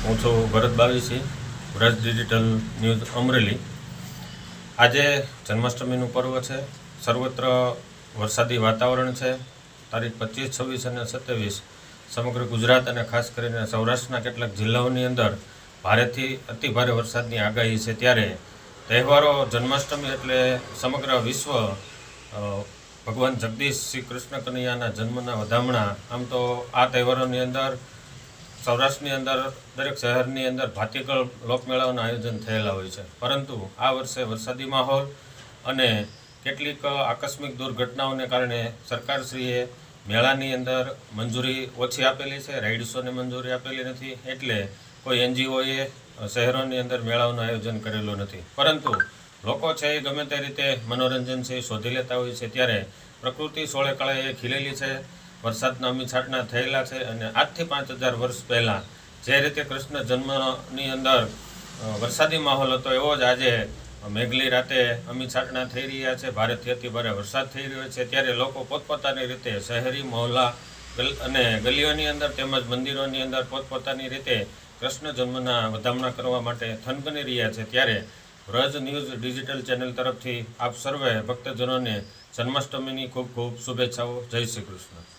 હું છું ભરત Bavisi, Vraj digital news Amreli. આજે જન્માષ્ટમીનું પર્વ છે। સર્વત્ર વરસાદી વાતાવરણ છે। તારીખ 25, 26 અને 27 સમગ્ર ગુજરાત અને ખાસ કરીને સૌરાષ્ટ્રના કેટલાક જિલ્લાઓની અંદર ભારેથી અતિભારે વરસાદની આગાહી છે। ત્યારે તહેવારો જન્માષ્ટમી એટલે સમગ્ર વિશ્વ ભગવાન જગદીશ શ્રી કૃષ્ણ કનૈયાના જન્મના વધામણા। આમ તો આ તહેવારોની અંદર સૌરાષ્ટ્રની અંદર દરેક શહેરની અંદર ભાતીગળ લોકમેળાઓના આયોજન થયેલા હોય છે, પરંતુ આ વર્ષે વરસાદી માહોલ અને કેટલીક આકસ્મિક દુર્ઘટનાઓને કારણે સરકારશ્રીએ મેળાની અંદર મંજૂરી ઓછી આપેલી છે, રાઇડ્સોને મંજૂરી આપેલી નથી, એટલે કોઈ એનજીઓએ શહેરોની અંદર મેળાઓનું આયોજન કરેલું નથી। પરંતુ લોકો છે એ ગમે તે રીતે મનોરંજન છે એ શોધી લેતા હોય છે। ત્યારે પ્રકૃતિ સોળે કળાએ ખીલેલી છે, વરસાદના અમીછાંટના થયેલા છે અને આજથી 5000 વર્ષ પહેલાં જે રીતે કૃષ્ણ જન્મની અંદર વરસાદી માહોલ હતો એવો જ આજે મેઘલી રાતે અમીછાંટના થઈ રહ્યા છે, ભારેથી અતિભારે વરસાદ થઈ રહ્યો છે। ત્યારે લોકો પોતપોતાની રીતે શહેરી મહોલ્લા અને ગલીઓની અંદર તેમજ મંદિરોની અંદર પોતપોતાની રીતે કૃષ્ણ જન્મના વધામણા કરવા માટે થનગની રહ્યા છે। ત્યારે વ્રજ ન્યૂઝ ડિજિટલ ચેનલ તરફથી આપ સર્વે ભક્તજનોને જન્માષ્ટમીની ખૂબ ખૂબ શુભેચ્છાઓ। જય શ્રી કૃષ્ણ।